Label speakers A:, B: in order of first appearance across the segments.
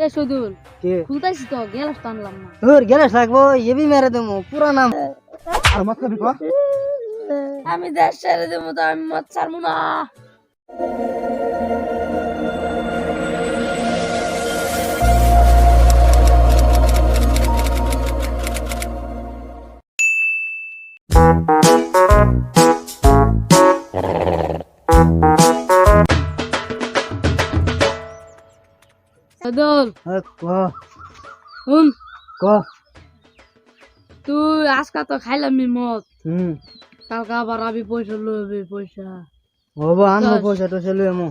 A: এ সদুল
B: কে
A: খুলতাইছি তো গেলাস টানলাম না
B: তোর গ্যারেজ লাগবো এবি মেরে দেবো পুরা নাম আর মত কবি কো
A: আমি দেশ ছেড়ে দেবো তো আমি মত ছাড়বো না সদুল
B: কো
A: শুন
B: কো
A: তুই আজকা তো খাইলাম মদ
B: হুম
A: কালকে আবার আমি পয়সা লইবি পয়সা
B: হবো আনবো পয়সা তো চলে এমো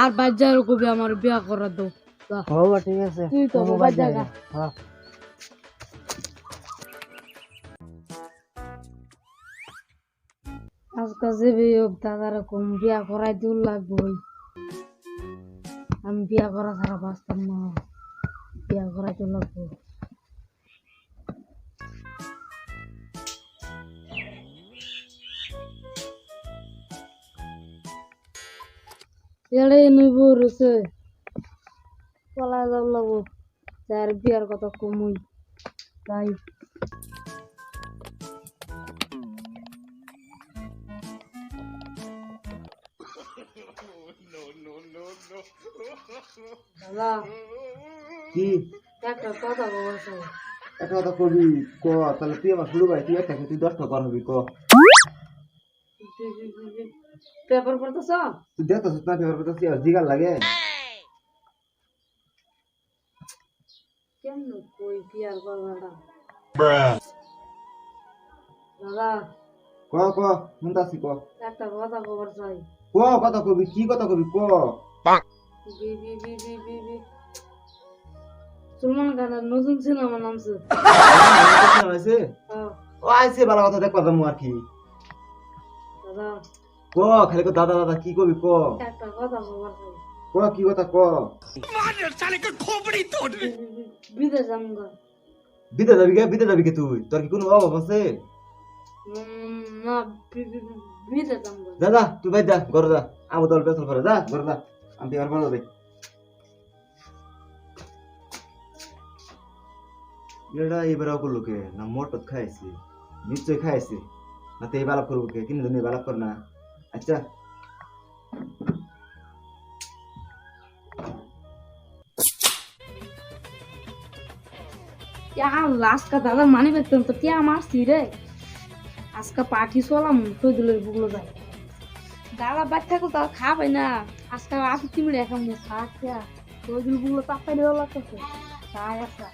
A: আর বাজার কবি আমার বিয়া করা দাও
B: হবো ঠিক আছে
A: তুই তো
B: তোমার
A: বাজার
B: জায়গা হ্যাঁ
A: আজকে যাবি দাদার কম বিয়া করাই দূর লাগবো আমি বিয়া করা ছাড়া বাঁচতাম না বিয়া করাই দূর লাগবো এড়ে নইব রয়েছে পলা যাব লাগবো যার বিয়ার কথা কমই তাই দাদা
B: কি
A: একটা কথা বলছো
B: একটা কথা কবি ক তাহলে তুই আমার শুরু ভাই তুই একটা তুই 10টা কর হবি ক
A: পেপার পড়তেছ
B: তুই দেখতেছ না পেপার কথা কি জিগার লাগে
A: কেন কই বিয়ার কথাটা দাদা
B: ক মুন্তাসি ক
A: একটা কথা খবর চাই
B: ক কথা কবি কি কথা কবি ক
A: বি বি বি বি বি বি সলমান খানের নতুন সিনেমা নামছে
B: আছে ও আইছে ভালো কথা দেখবা যাবো আর কি
A: দাদা
B: ক খালি কো দাদা দাদা কি কবি ক
A: একটা কথা খবর চাই
B: কি কথা ক
A: বিদেশ আমগা
B: বিদে যাবি কে তুই তোর কি কোনো অভাব আছে
A: না বিদেশ আমগা
B: দাদা তুই ভাই যা ঘরে যা আমো দল পেছল করে যা ঘরে যা আমি আর ভালো দেই এরা এবার করলো কে না মোটত খাইছি নিশ্চয় খাইছি না তো এই বালাপ করবো কে কিনে দিন বালাপ কর না আচ্ছা
A: আজকা দাদা মানি বেতন তো কে মারছি রে আজকা পাঠি চলাম শহীদুলের বুকলো যায় দাদা বাদ থাকো তাও খাবে না আজকা আসি চিমড়ে এখন খা খেয়া শহীদুল বুকলো চাপাই দেওয়া লাগতেছে তাই একটা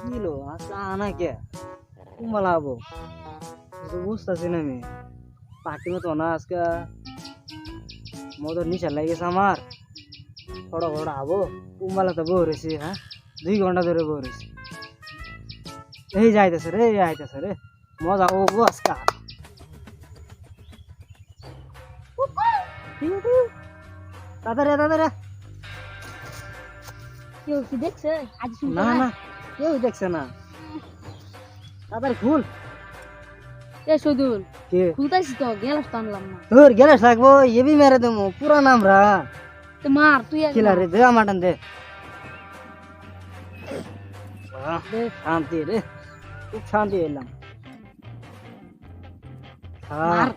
B: কিলো আচ্ছা আনা কে কুমালাবো তো বুঝতেছি না আমি পার্টি মতো না আজকে মদর নিশা লাগিয়েছে আমার বড় বড় আবো কুম্বালা তো বউ রয়েছে হ্যাঁ 2 ঘন্টা ধরে বউ রয়েছে এই যাইতেছে রে মজা ও গো আজকা দাদা
A: কেউ কি দেখছে আজ
B: না না কেউ দেখছে না দাদার খুল
A: এ সদুল
B: কে
A: খুলতাইছি তো গেলাস টানলাম না
B: তোর গ্যারেজ লাগবো এবি মেরে দেবো পুরা নাম রা
A: তো মার তুই
B: খিলা রে দে মাটন দে শান্তি রে খুব শান্তি এলাম
A: মার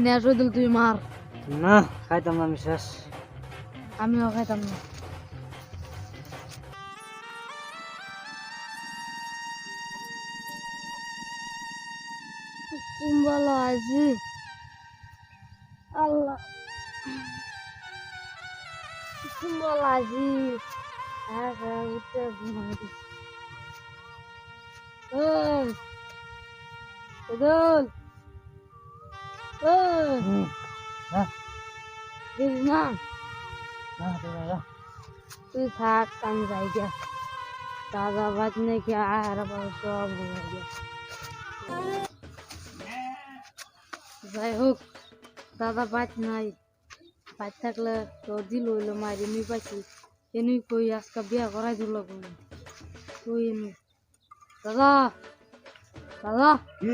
A: নে সদুল তুই মার
B: না খাইতাম না আমি শেষ
A: আমিও খাইতাম না কুম্বালা আজি আল্লাহ কুম্বালা আজি উঠে ঘুমাই সদুল না তুই থাক আমি যাই গিয়া দাদা বাদ নাকি আর সব ঘুমাই গিয়া যাই হোক দাদা বাদ নাই বাদ থাকলে তো দিল হইলো মারি নি পাইছি এনুই কই আজকে বিয়া করাই দিল তুই এনে। দাদা দাদা
C: কি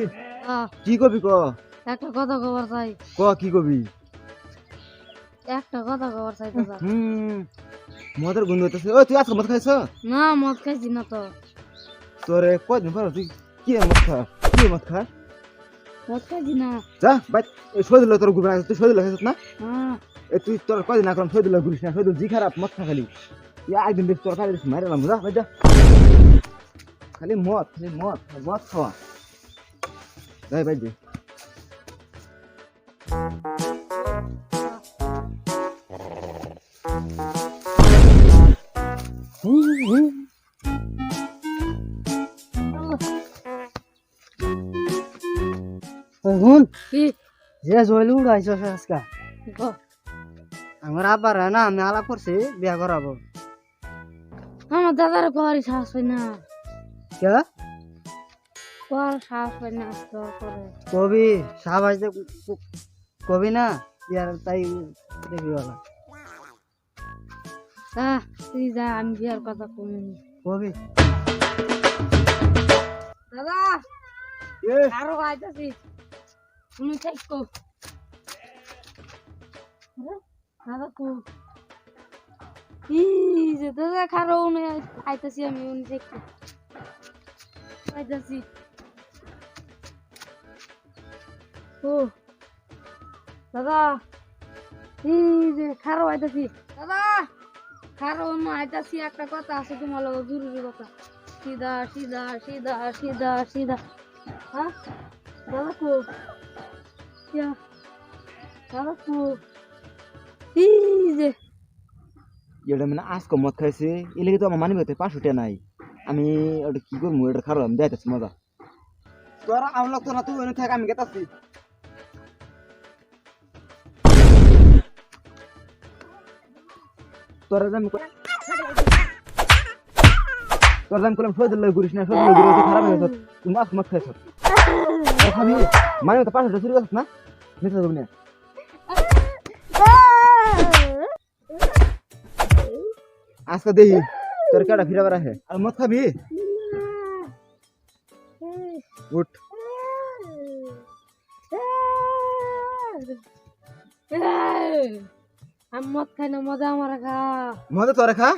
A: আহ,
C: কি কবি ক
A: একটা কথা খবর চাই,
C: ক কি কবি
A: একটা কথা খবর চাই দাদা।
C: মদের গন্ধ হইতেছে ও তুই আজকে মদ খাইছ
A: না মদ খাইছি না তো।
C: তোরে কদিন পর তুই কি মদ খা কি মদ খা
A: মদ খাইছি না।
C: যা বাই সদিল তোর গুবে তুই সদিল খাইছ না
A: হ্যাঁ
C: এ তুই তোর কদিন আকরাম সদিল ঘুরিস না সদিল জি খারাপ মদ খা খালি ইয়া একদিন দেখ তোর খালি মারে না যা বাই যা খালি মদ মদ খাওয়া যাই বাই দে
B: শুন
A: কি
B: যে জয়লু উড়াইছ আজকা
A: ক?
B: আমার আব্বার না আমি আলাপ করছি বিয়া করাবো
A: আমার দাদার ঘরে সাহস হয় না,
B: কে
A: ঘর সাহস হয় না তো করে।
B: কবি সাবাস কবি না ইয়ার তাই দেখি বলা
A: যা তুই যা, আমি বিয়ার কথা কমিনি।
B: কবি
A: দাদা আরো আইতাছি, তুমি থাকো। দাদা কো এই যে দাদা খারো উনি আইতাছি, আমি উনি থাকো আইতাছি। ও দাদা এই যে খারো আইতাছি, দাদা খারো উনি আইতাছি, একটা কথা আছে তোমার লগে, জরুরি কথা। সিধা সিধা সিধা সিধা সিধা। হ্যাঁ দাদা কো ইয়া দাদা কো এই যে
C: এটা মানে আজকে মদ খাইছে এই লেগে তো আমার মানি হতে 500 টাকা নাই আমি ওটা কি করবো এটা খারাপ আমি যাইতেছি মজা তোরা আমার লোক তো না তুই ওখানে থাক আমি গেতাছি তোরা আমি তোরা আমি করলাম সদিল ঘুরিস না সদিল ঘুরে খারাপ হয়ে গেছে তুই মাছ মদ খাইছ খাবি মানি হতে 500 টাকা চুরি করছিস না নিতে যাবো না আজকে দেখি তোর কেডা ফিরাবার আছে আর মদ খাবি উঠ
A: আমি মদ খাই না, মজা আমার খা।
C: মদে তোরে খা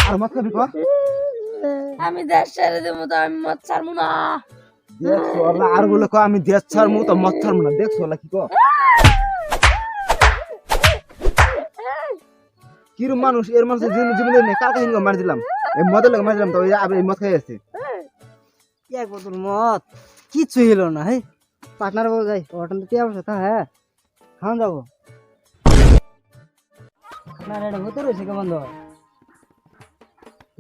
C: আর মদ খাবি ক
A: আমি দেশ ছেড়ে দেবো তো, আমি মদ ছাড়বো না।
C: দেখছো আল্লাহ আর বলে ক আমি দেশ ছাড়মু তো মদ ছাড়মু না দেখছো আল্লাহ কি ক কিরম মানুষ এর মানুষের জীবনে নেই কার কাহিনী মার দিলাম এই মদের লাগে মার দিলাম তো আবার এই মদ খাই আছে
B: এক বোতল মদ কিচ্ছু হইল না হে পার্টনার বল যাই ওটা তো টিয়া বসে তা হ্যাঁ খাওয়া যাবো না এটা হতে রয়েছে কে বন্ধ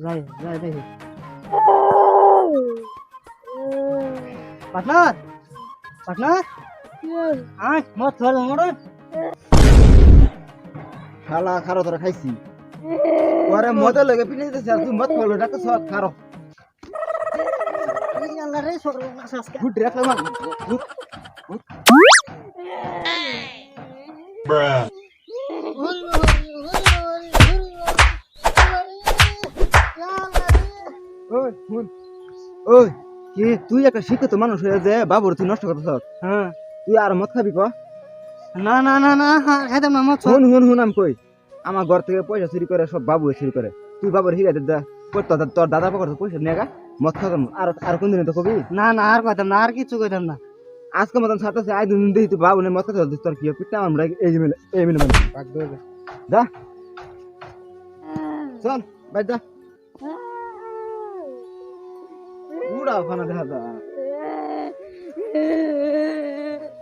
B: যাই যাই দেখি পার্টনার পার্টনার আয় মদ খাওয়া মোড়
C: খালা খারো তোরা খাইছি ওরে মদের লাগে পিনে দিতেছে আর তুই মদ খাওয়ালো ডাক্তার সব খারো
B: আল্লাহ রে সরল না সাসকা
C: ফুট রাখলাম ওই শুন ওই কি তুই একটা শিক্ষিত মানুষ হয়ে যে বাবুর তুই নষ্ট করতেছ
B: হ্যাঁ
C: তুই আর মদ খাবি ক
B: না না না না খাইতাম না মদ
C: শুন শুন শুন আমি কই আমার ঘর থেকে পয়সা চুরি করে সব বাবু চুরি করে তুই বাবুর হিগাতে দা তোর দাদা পকড় পয়সা নিয়ে গা মদ খাওয়াম আর কোন দিনে তো কবি
B: না না আর কইতাম না আর কিছু কইতাম না
C: আজকে মতন ছাড়তেছে আই দুদিন দেখি তুই বাবু মদ খাতে তোর কি পিঠা আমরা এই মিলে যা চল বাই যা উড়া ওখানে দেখা যা